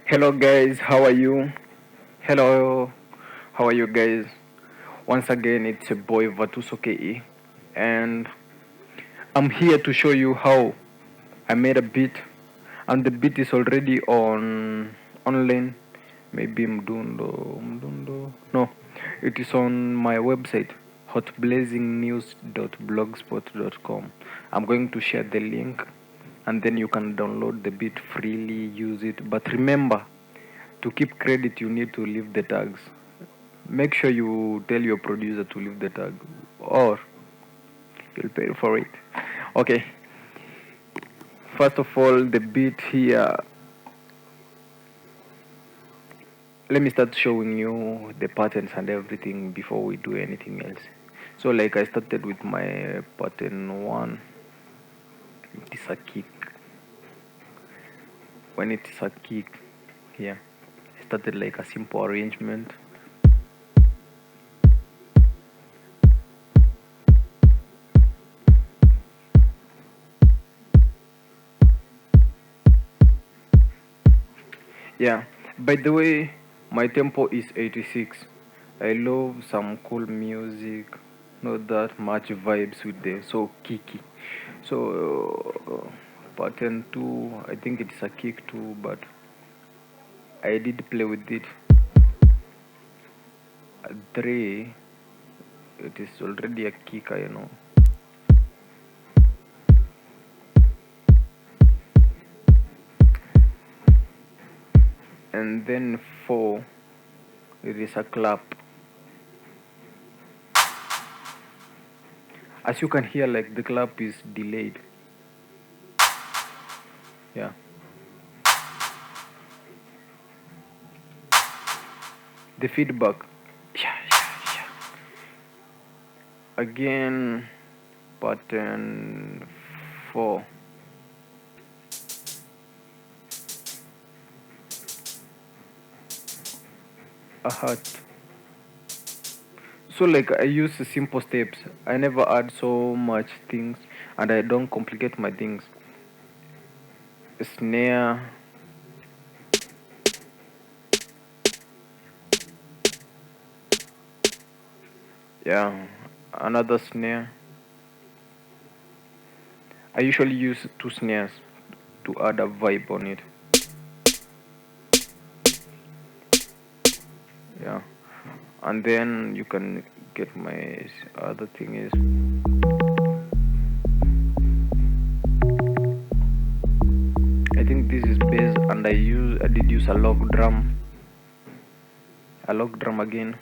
Hello guys, how are you? Hello, how are you guys? Once again, it's a boy Vatusoke, and I'm here to show you how I made a beat, and the beat is already on online. Maybe Mdundo. No, it is on my website, hotblazingnews.blogspot.com. I'm going to share the link, and then you can download the beat freely, use it. But remember, to keep credit, you need to leave the tags. Make sure you tell your producer to leave the tag, or you'll pay for it. Okay, first of all, the beat here. Let me start showing you the patterns and everything before we do anything else. So, like, I started with my pattern one. It is a kick. When it is a kick, yeah, I started like a simple arrangement. Yeah, by the way, my tempo is 86. I love some cool music, not that much vibes with the so kicky. So, pattern 2, I think it's a kick too, but I did play with it. 3, it is already a kick, I know. And then 4, it is a clap. As you can hear, like the clap is delayed. Yeah. The feedback. Again, pattern 4. A heart. So like I use simple steps. I never add so much things, and I don't complicate my things. Snare. Yeah, another snare. I usually use 2 snares to add a vibe on it. Yeah, and then you can get my other thing is I think this is bass, and I did use a log drum again.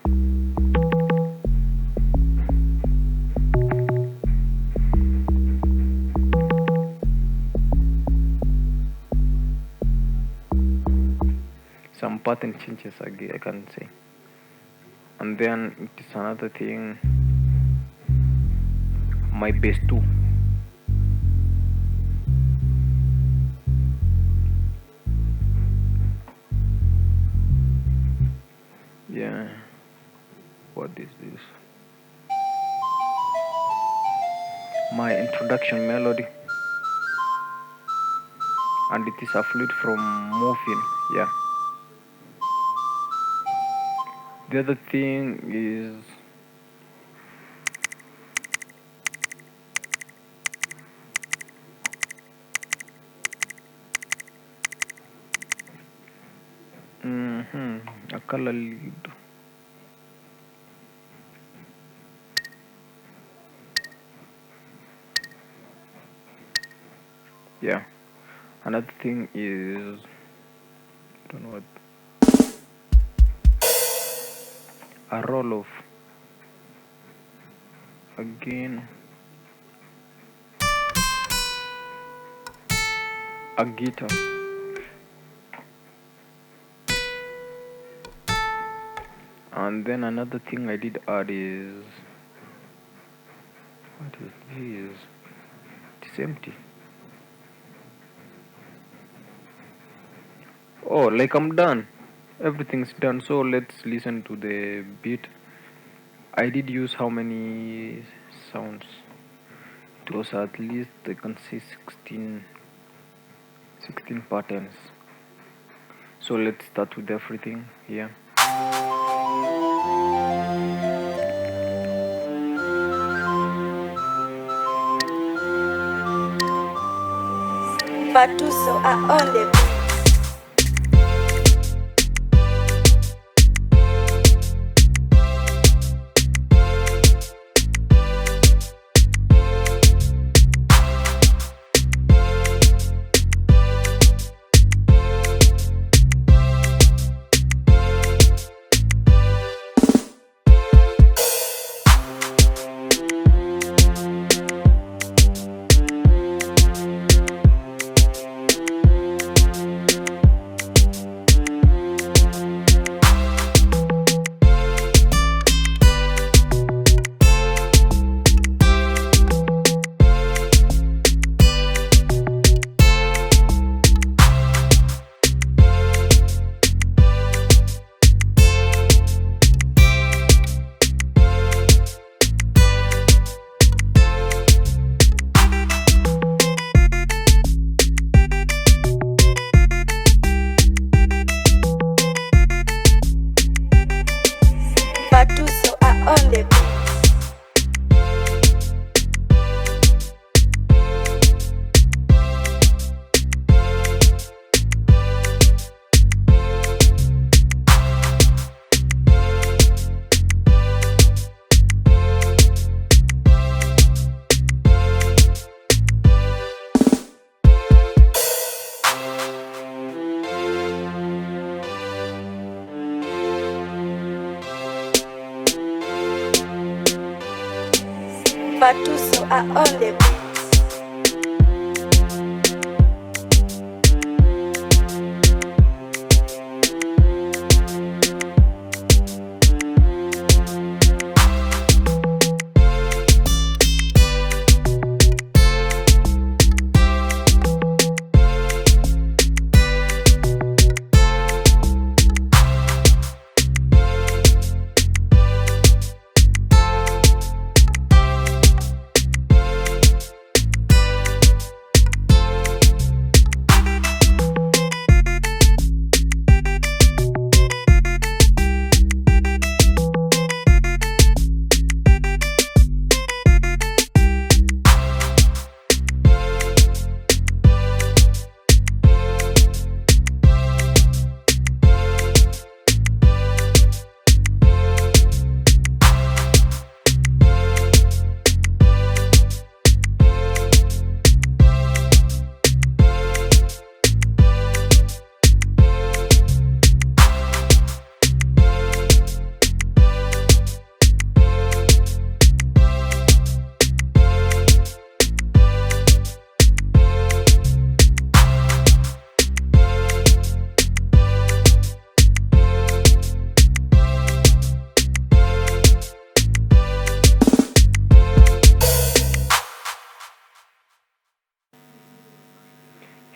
Some pattern changes again, I can say. And then it is another thing, my bass too. Yeah, what is this? My introduction melody, and it is a flute from Morphine. Yeah. The other thing is a color lead. Yeah. Another thing is I don't know what, a roll off again, a guitar, and then another thing I did add is what is this? It's empty. Oh, like I'm done. Everything's done. So let's listen to the beat. I did use how many sounds? It was at least I can say 16 patterns. So let's start with everything here. Batuso are on the Batuso are on the Batuso are on the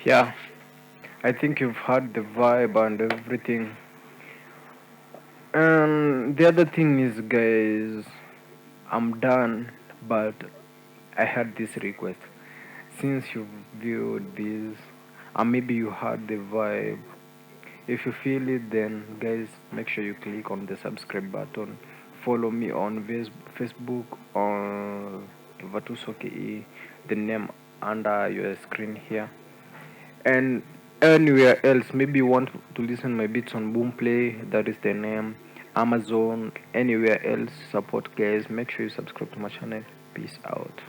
Yeah, I think you've heard the vibe and everything. And the other thing is, guys, I'm done, but I had this request. Since you've viewed this, and maybe you heard the vibe, if you feel it, then guys, make sure you click on the subscribe button. Follow me on Facebook on Vatusoke, the name under your screen here. And anywhere else, maybe you want to listen my beats on Boomplay, that is the name, Amazon, anywhere else, support guys. Make sure you subscribe to my channel. Peace out.